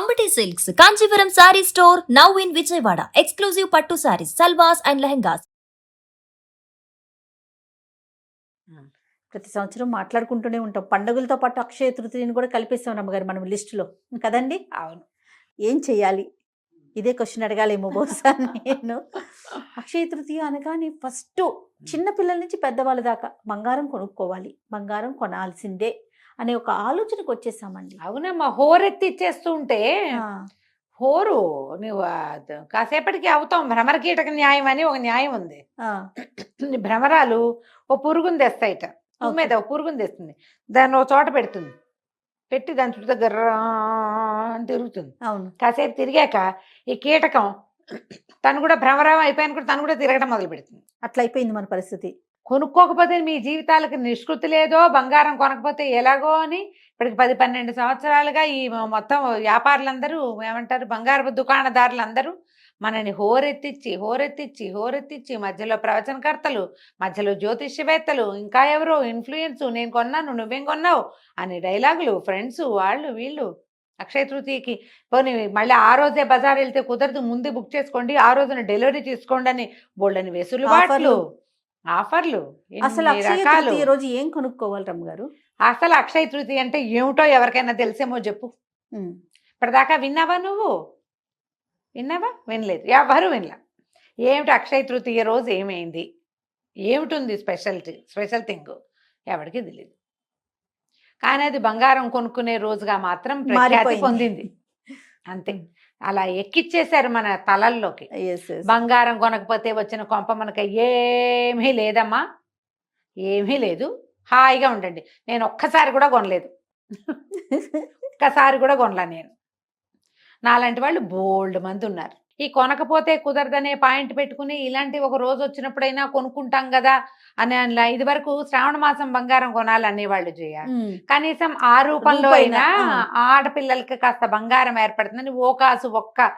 Ambati Silks, Kanchipuram Saree Store, now in Vijayawada. Exclusive Pattu Sarees, Salwas and Lehengas. ప్రతి సంవత్సరం మాట్లాడుకుంటూనే ఉంటాం. పండుగలతో పాటు అక్షయ తృతీయని కూడా కలిపేస్తాం రమ్మగారు మనం లిస్టులో కదండి. అవును. ఏం చెయ్యాలి? ఇదే క్వశ్చన్ అడగాలేమో బహుశా నేను. అక్షయ తృతీయ అనగానే ఫస్ట్ చిన్న పిల్లల నుంచి పెద్దవాళ్ళ దాకా బంగారం కొనుక్కోవాలి, బంగారం కొనాల్సిందే అనే ఒక ఆలోచనకు వచ్చేసామండి. అవునమ్మా, హోరెత్తి ఇచ్చేస్తూ ఉంటే హోరు నువ్వు కాసేపటికి అవుతాం. భ్రమరకీటక న్యాయం అని ఒక న్యాయం ఉంది. భ్రమరాలు ఓ పురుగుని తెస్తాయిట, భూమి మీద ఓ పురుగుని తెస్తుంది, దాన్ని ఒక చోట పెడుతుంది, పెట్టి దాని చుట్టూ దగ్గర అని తిరుగుతుంది. అవును. కాసేపు తిరిగాక ఈ కీటకం తను కూడా భ్రమరం అయిపోయాను కూడా తను కూడా తిరగడం మొదలు పెడుతుంది. అట్లా అయిపోయింది మన పరిస్థితి. కొనుక్కోకపోతే మీ జీవితాలకు నిష్కృతి లేదో, బంగారం కొనకపోతే ఎలాగో అని ఇప్పటికి 10-12 సంవత్సరాలుగా ఈ మొత్తం వ్యాపారులందరూ ఏమంటారు, బంగారపు దుకాణదారులందరూ మనని హోరెత్తిచ్చి మధ్యలో ప్రవచనకర్తలు, మధ్యలో జ్యోతిష్యవేత్తలు, ఇంకా ఎవరో ఇన్ఫ్లుయెన్స్, నేను కొన్నాను నువ్వేం కొన్నావు అని డైలాగులు, ఫ్రెండ్స్ వాళ్ళు వీళ్ళు. అక్షయ తృతీయకి పోనీ మళ్ళీ ఆ రోజే బజార్ వెళ్తే కుదరదు, ముందు బుక్ చేసుకోండి, ఆ రోజున డెలివరీ తీసుకోండి అని బోళ్ళని వెసులుబాట్లు, ఆఫర్లు. అసలు అక్షయ తృతీయ రోజు ఏం కొనుక్కోవాలి రమ్మగారు? అసలు అక్షయ తృతీయ అంటే ఏమిటో ఎవరికైనా తెలిసేమో చెప్పు. ఇప్పటిదాకా విన్నావా నువ్వు? విన్నావా? వినలేదు, ఎవరు వినలా. ఏమిటి అక్షయ తృతీయ రోజు ఏమైంది, ఏమిటి స్పెషల్ థింగ్ ఎవరికి తెలియదు. కానీ అది బంగారం కొనుక్కునే రోజుగా మాత్రం ప్రఖ్యాతి పొందింది. అంతే, అలా ఎక్కిచ్చేశారు మన తలల్లోకి. బంగారం కొనకపోతే వచ్చిన కొంప మనకి ఏమీ లేదమ్మా, ఏమీ లేదు, హాయిగా ఉండండి. నేను ఒక్కసారి కూడా కొనలేదు, ఒక్కసారి కూడా కొనలా నేను. నాలాంటి వాళ్ళు బోల్డ్ మంది ఉన్నారు. ఈ కొనకపోతే కుదరదనే పాయింట్ పెట్టుకుని ఇలాంటి ఒక రోజు వచ్చినప్పుడైనా కొనుక్కుంటాం కదా అని ఇది వరకు శ్రావణ మాసం బంగారం కొనాలనేవాళ్ళు చేయాలి. కనీసం ఆ రూపంలో అయినా ఆడపిల్లలకి కాస్త బంగారం ఏర్పడుతుందని ఓ కాసు, ఒక్క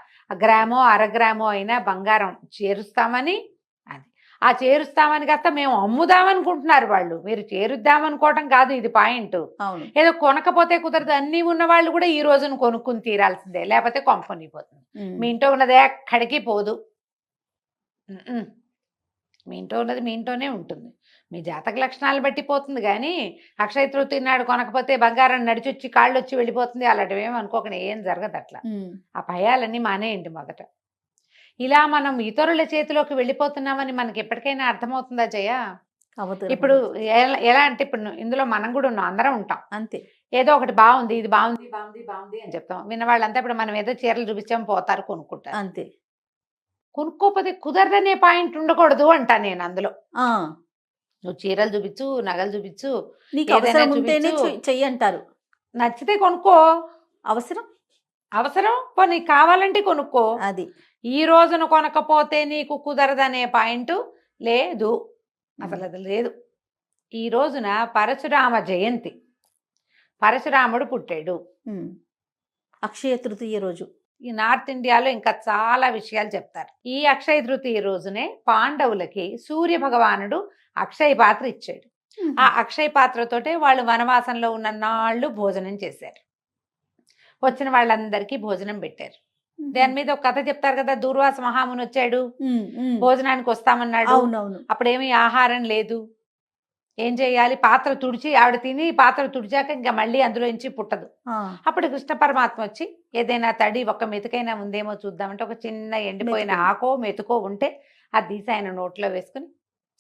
గ్రామో అరగ్రామో అయినా బంగారం చేరుస్తామని, అది ఆ చేరుస్తామని కాస్త మేము అమ్ముదామనుకుంటున్నారు వాళ్ళు. మీరు చేరుద్దామనుకోవటం కాదు ఇది పాయింట్. ఏదో కొనకపోతే కుదరదు, అన్నీ ఉన్న వాళ్ళు కూడా ఈ రోజున కొనుక్కుని తీరాల్సిందే, లేకపోతే కొంపనిపోతుంది. మీ ఇంట్లో ఉన్నదే ఎక్కడికి పోదు, మీ ఇంట్లో ఉన్నది మీ ఇంట్లోనే ఉంటుంది. మీ జాతక లక్షణాలు బట్టి పోతుంది. కానీ అక్షయ తృతీయ నాడు కొనకపోతే బంగారం నడిచొచ్చి కాళ్ళు వచ్చి వెళ్ళిపోతుంది అలాంటివి ఏమి అనుకోకుండా ఏం జరగదు. అట్లా ఆ భయాలన్నీ మానేయండి మొదట. ఇలా మనం ఇతరుల చేతిలోకి వెళ్ళిపోతున్నామని మనకి ఎప్పటికైనా అర్థమవుతుందా జయ? ఇప్పుడు ఎలా అంటే, ఇప్పుడు ఇందులో మనం కూడా ఉన్నాం, అందరం ఉంటాం. అంతే, ఏదో ఒకటి బాగుంది, ఇది బాగుంది బాగుంది బాగుంది అని చెప్తాం. విన్న వాళ్ళంతా ఇప్పుడు మనం ఏదో చీరలు చూపించాం పోతారు, కొనుక్కుంటారు. అంతే. కొనుక్కోపోతే కుదరదనే పాయింట్ ఉండకూడదు అంటా నేను అందులో. నువ్వు చీరలు చూపించు, నగలు చూపించు, చెయ్యంటారు. నచ్చితే కొనుక్కో, అవసరం నీకు కావాలంటే కొనుక్కో. అది ఈ రోజున కొనకపోతే నీకు కుదరదనే పాయింట్ లేదు, అసలు అది లేదు. ఈ రోజున పరశురామ జయంతి, పరశురాముడు పుట్టాడు అక్షయ తృతీయ రోజు. ఈ నార్త్ ఇండియాలో ఇంకా చాలా విషయాలు చెప్తారు. ఈ అక్షయ తృతీయ రోజునే పాండవులకి సూర్య భగవానుడు అక్షయ పాత్ర ఇచ్చాడు. ఆ అక్షయ పాత్రతోటే వాళ్ళు వనవాసంలో ఉన్న నాళ్ళు భోజనం చేశారు. వచ్చిన వాళ్ళందరికీ భోజనం పెట్టారు. దాని మీద ఒక కథ చెప్తారు కదా, దూర్వాస మహాముని వచ్చాడు, భోజనానికి వస్తామన్నాడు. అప్పుడేమీ ఆహారం లేదు, ఏం చేయాలి, పాత్ర తుడిచి, ఆవిడ తిని పాత్ర తుడిచాక ఇంకా మళ్ళీ అందులో నుంచి పుట్టదు. అప్పుడు కృష్ణ పరమాత్మ వచ్చి ఏదైనా తడి ఒక్క మెతుకైనా ఉందేమో చూద్దామంటే ఒక చిన్న ఎండిపోయిన ఆకో మెతుకో ఉంటే అది తీసి ఆయన నోట్లో వేసుకుని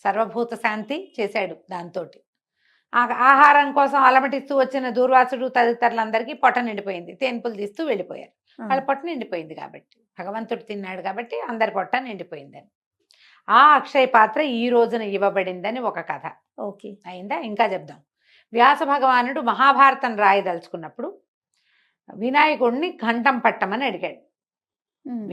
సర్వభూత శాంతి చేశాడు. దాంతో ఆహారం కోసం అలమటిస్తూ వచ్చిన దూర్వాసుడు తదితరులందరికీ పొట్ట నిండిపోయింది. తేన్పులు తీస్తూ వెళ్ళిపోయారు. వాళ్ళ పొట్ట నిండిపోయింది కాబట్టి, భగవంతుడు తిన్నాడు కాబట్టి అందరి పొట్ట నిండిపోయిందని. ఆ అక్షయ పాత్ర ఈ రోజున ఇవ్వబడిందని ఒక కథ. ఓకే, అయిందా? ఇంకా చెప్దాం. వ్యాస భగవానుడు మహాభారతం రాయదలుచుకున్నప్పుడు వినాయకుడిని ఘంటం పట్టమని అడిగాడు.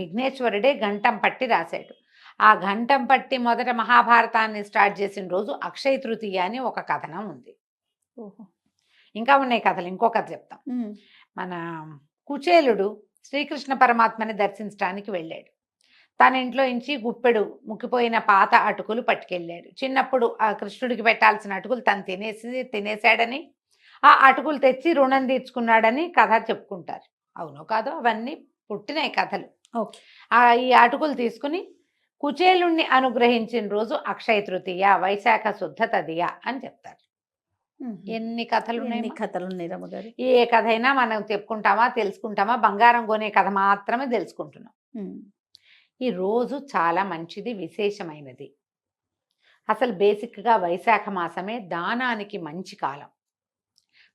విఘ్నేశ్వరుడే ఘంటం పట్టి రాశాడు. ఆ ఘంటం పట్టి మొదట మహాభారతాన్ని స్టార్ట్ చేసిన రోజు అక్షయ తృతీయ అని ఒక కథనం ఉంది. ఇంకా ఉన్నాయి కథలు, ఇంకో కథ చెప్తాం. మన కుచేలుడు శ్రీకృష్ణ పరమాత్మని దర్శించడానికి వెళ్ళాడు. తన ఇంట్లో నుంచి గుప్పెడు ముక్కిపోయిన పాత అటుకులు పట్టుకెళ్ళాడు. చిన్నప్పుడు ఆ కృష్ణుడికి పెట్టాల్సిన అటుకులు తను తినేసాడని, ఆ అటుకులు తెచ్చి రుణం తీర్చుకున్నాడని కథ చెప్పుకుంటారు. అవునో కాదో అవన్నీ పుట్టినాయి కథలు. ఓకే. ఈ అటుకులు తీసుకుని కుచేలుణ్ణి అనుగ్రహించిన రోజు అక్షయ తృతీయ, వైశాఖ శుద్ధ తదియ అని చెప్తారు. ఎన్ని కథలు ఎన్ని ఉన్నాయి. కథలు ఉన్నాయి రమ్మగారు. ఏ కథ అయినా మనం చెప్పుకుంటామా, తెలుసుకుంటామా? బంగారం కొనే కథ మాత్రమే తెలుసుకుంటున్నాం. ఈ రోజు చాలా మంచిది, విశేషమైనది. అసలు బేసిక్గా వైశాఖ మాసమే దానానికి మంచి కాలం.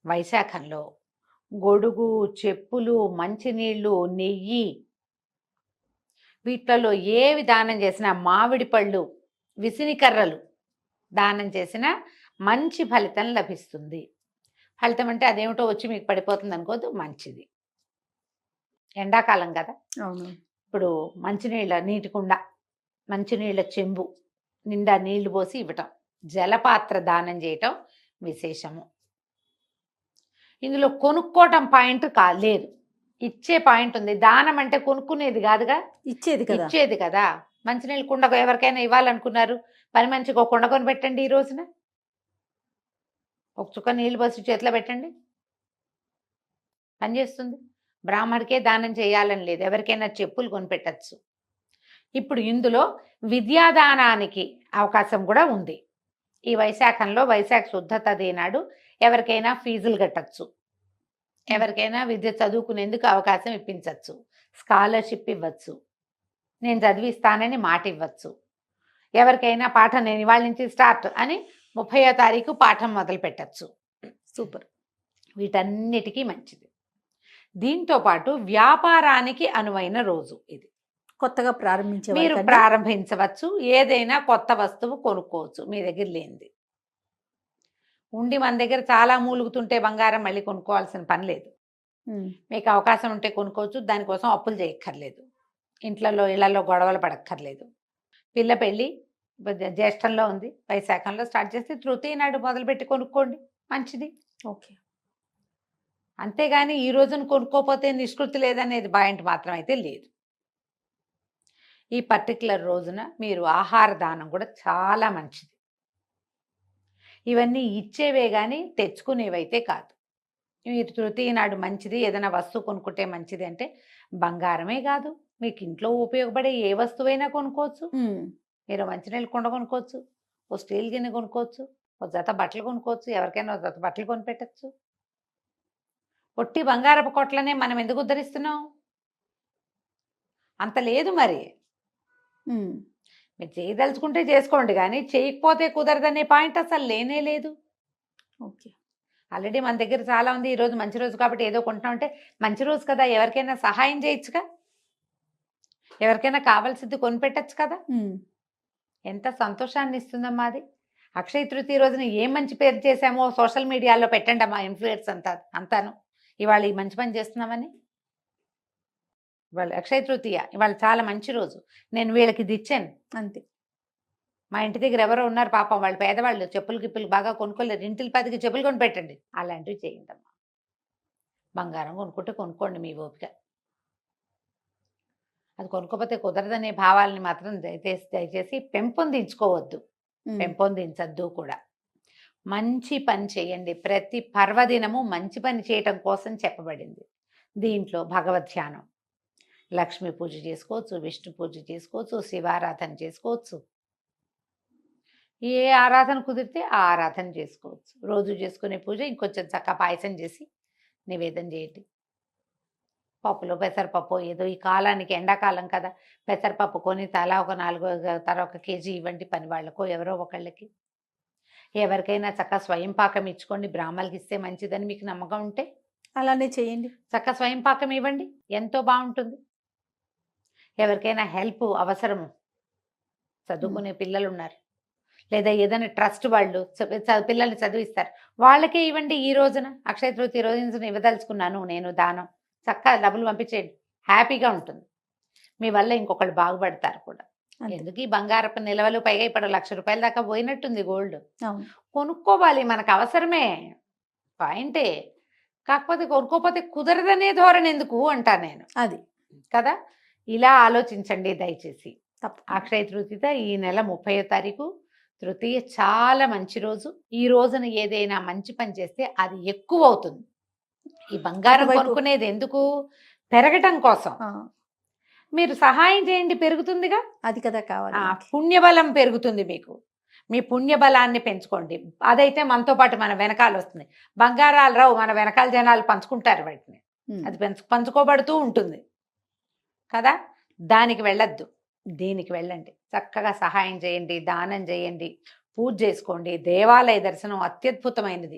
వైశాఖంలో గొడుగు, చెప్పులు, మంచినీళ్ళు, నెయ్యి, వీటిలలో ఏవి దానం చేసినా, మామిడి పళ్ళు, విసినికర్రలు దానం చేసినా మంచి ఫలితం లభిస్తుంది. ఫలితం అంటే అదేమిటో వచ్చి మీకు పడిపోతుంది అనుకోద్దు, మంచిది. ఎండాకాలం కదా, అవును. ఇప్పుడు మంచినీళ్ళ నీటి కుండ, మంచినీళ్ళ చెంబు నిండా నీళ్లు పోసి ఇవ్వటం, జలపాత్ర దానం చేయటం విశేషము. ఇందులో కొనుక్కోవటం పాయింట్ లేదు, ఇచ్చే పాయింట్ ఉంది. దానం అంటే కొనుక్కునేది కాదుగా, ఇచ్చేది కదా. మంచినీళ్ళ కుండ ఎవరికైనా ఇవ్వాలనుకున్నారు, పని మంచిగా ఒక కుండ కొని పెట్టండి. ఈ రోజున ఒక చుక్క నీళ్ళు పోసి చేతిలో పెట్టండి, పనిచేస్తుంది. బ్రాహ్మడికే దానం చేయాలని లేదు, ఎవరికైనా చెప్పులు కొనిపెట్టచ్చు. ఇప్పుడు ఇందులో విద్యాదానానికి అవకాశం కూడా ఉంది. ఈ వైశాఖంలో, వైశాఖ శుద్ధ తది నాడు ఎవరికైనా ఫీజులు కట్టచ్చు, ఎవరికైనా విద్య చదువుకునేందుకు అవకాశం ఇప్పించవచ్చు, స్కాలర్షిప్ ఇవ్వచ్చు, నేను చదివిస్తానని మాట ఇవ్వచ్చు. ఎవరికైనా పాఠం నేను ఇవాళ నుంచి స్టార్ట్ అని 30వ తారీఖు పాఠం మొదలు పెట్టచ్చు. సూపర్. వీటన్నిటికీ మంచిది. దీంతో పాటు వ్యాపారానికి అనువైన రోజు ఇది. కొత్తగా ప్రారంభించే మీరు ప్రారంభించవచ్చు, ఏదైనా కొత్త వస్తువు కొనుక్కోవచ్చు మీ దగ్గర లేనిది. ఉండి మన దగ్గర చాలా మూలుగుతుంటే బంగారం మళ్ళీ కొనుక్కోవాల్సిన పని లేదు. మీకు అవకాశం ఉంటే కొనుక్కోవచ్చు, దానికోసం అప్పులు చేయక్కర్లేదు, ఇళ్లలో గొడవలు పడక్కర్లేదు. పిల్ల పెళ్ళి జ్యేష్ఠంలో ఉంది, వైశాఖంలో స్టార్ట్ చేస్తే తృతీయ నాడు మొదలుపెట్టి కొనుక్కోండి, మంచిది. ఓకే. అంతేగాని ఈ రోజున కొనుక్కోపోతే నిష్కృతి లేదనేది పాయింట్ మాత్రం అయితే లేదు. ఈ పర్టికులర్ రోజున మీరు ఆహార దానం కూడా చాలా మంచిది. ఇవన్నీ ఇచ్చేవే కానీ తెచ్చుకునేవైతే కాదు. మీరు తృతీయ నాడు మంచిది, ఏదైనా వస్తువు కొనుక్కుంటే మంచిది అంటే బంగారమే కాదు, మీకు ఇంట్లో ఉపయోగపడే ఏ వస్తువైనా కొనుక్కోవచ్చు. మీరు మంచినీళ్ళు కుండ కొనుక్కోవచ్చు, ఓ స్టీల్ గిన్నె కొనుక్కోవచ్చు, ఓ జత బట్టలు కొనుక్కోవచ్చు, ఎవరికైనా ఓ జత బట్టలు కొనిపెట్టచ్చు. ఒట్టి బంగారపు కొట్లనే మనం ఎందుకు ఉద్ధరిస్తున్నాం? అంత లేదు మరి. మీరు చేయదలుచుకుంటే చేసుకోండి, కానీ చేయకపోతే కుదరదనే పాయింట్ అసలు లేనే లేదు. ఓకే. ఆల్రెడీ మన దగ్గర చాలా ఉంది. ఈరోజు మంచి రోజు కాబట్టి ఏదో కొంటున్నామంటే మంచి రోజు కదా, ఎవరికైనా సహాయం చేయొచ్చుగా, ఎవరికైనా కావాల్సింది కొనిపెట్టచ్చు కదా. ఎంత సంతోషాన్ని ఇస్తుందమ్మా అది. అక్షయ తృతీయ రోజున ఏం మంచి పేరు చేశామో సోషల్ మీడియాలో పెట్టండి అమ్మా, ఇన్ఫ్లుయెన్స్ అంతాను ఇవాళ ఈ మంచి పని చేస్తున్నామని. ఇవాళ అక్షయ తృతీయ, ఇవాళ చాలా మంచి రోజు, నేను వీళ్ళకి ఇది ఇచ్చాను అంతే. మా ఇంటి దగ్గర ఎవరో ఉన్నారు పాపం, వాళ్ళు పేదవాళ్ళు, చెప్పులు గిప్పులు బాగా కొనుక్కోలేరు, ఇంటికి 10కి చెప్పులు కొని పెట్టండి, అలాంటివి చేయండి అమ్మా. బంగారం కొనుక్కుంటే కొనుక్కోండి మీ ఓపిక, అది కొనుక్కోపోతే కుదరదనే భావాలని మాత్రం దయచేసి పెంపొందించుకోవద్దు, పెంపొందించద్దు కూడా. మంచి పని చేయండి. ప్రతి పర్వదినము మంచి పని చేయటం కోసం చెప్పబడింది. దీంట్లో భగవద్ ధ్యానం, లక్ష్మీ పూజ చేసుకోవచ్చు, విష్ణు పూజ చేసుకోవచ్చు, శివారాధన చేసుకోవచ్చు, ఏ ఆరాధన కుదిరితే ఆ ఆరాధన చేసుకోవచ్చు. రోజు చేసుకునే పూజ ఇంకొంచెం చక్కగా పాయసం చేసి నివేదన చేయండి. పప్పులో పెసరపప్పు ఏదో ఈ కాలానికి, ఎండాకాలం కదా, పెసరపప్పు కొని తలా ఒక 1 కేజీ ఇవ్వండి పని వాళ్ళకో ఎవరో ఒకళ్ళకి. ఎవరికైనా చక్కగా స్వయం పాకం ఇచ్చుకోండి, బ్రాహ్మణులకి ఇస్తే మంచిదని మీకు నమ్మకం ఉంటే అలానే చేయండి. చక్కగా స్వయం పాకం ఇవ్వండి, ఎంతో బాగుంటుంది. ఎవరికైనా హెల్ప్ అవసరము, చదువుకునే పిల్లలు ఉన్నారు, లేదా ఏదైనా ట్రస్ట్ వాళ్ళు పిల్లల్ని చదివిస్తారు, వాళ్ళకే ఇవ్వండి. ఈ రోజున అక్షయ తృతీయ రోజున ఇవ్వదలుచుకున్నాను నేను దానం, చక్కగా డబ్బులు పంపించేయండి, హ్యాపీగా ఉంటుంది. మీ వల్ల ఇంకొకళ్ళు బాగుపడతారు కూడా. ఎందుకు ఈ బంగారపు నిల్వలు, పైగా ఇప్పుడు 1,00,000 రూపాయల దాకా పోయినట్టుంది గోల్డ్. కొనుక్కోవాలి, మనకు అవసరమే పాయింటే, కాకపోతే కొనుక్కోపోతే కుదరదనే ధోరణి ఎందుకు అంటా నేను, అది కదా. ఇలా ఆలోచించండి దయచేసి. అక్షయ తృతీయ ఈ నెల 30వ తారీఖు తృతీయ చాలా మంచి రోజు. ఈ రోజున ఏదైనా మంచి పని చేస్తే అది ఎక్కువ అవుతుంది. ఈ బంగారం కొనుక్కునేది ఎందుకు? పెరగటం కోసం ఆ, మీరు సహాయం చేయండి, పెరుగుతుందిగా. అది కదా కావాలి మనకి. పుణ్యబలం పెరుగుతుంది మీకు. మీ పుణ్యబలాన్ని పెంచుకోండి. అదైతే మనతో పాటు మన వెనకాల వస్తుంది. బంగారాలు రావు, మన వెనకాల జనాలు పంచుకుంటారు వాటిని. ఉమ్. అది పంచుకోబడుతూ ఉంటుంది కదా. దానికి వెళ్ళొద్దు, దీనికి వెళ్ళండి. చక్కగా సహాయం చేయండి, దానం చేయండి, పూజ చేసుకోండి. దేవాలయ దర్శనం అత్యద్భుతమైనది.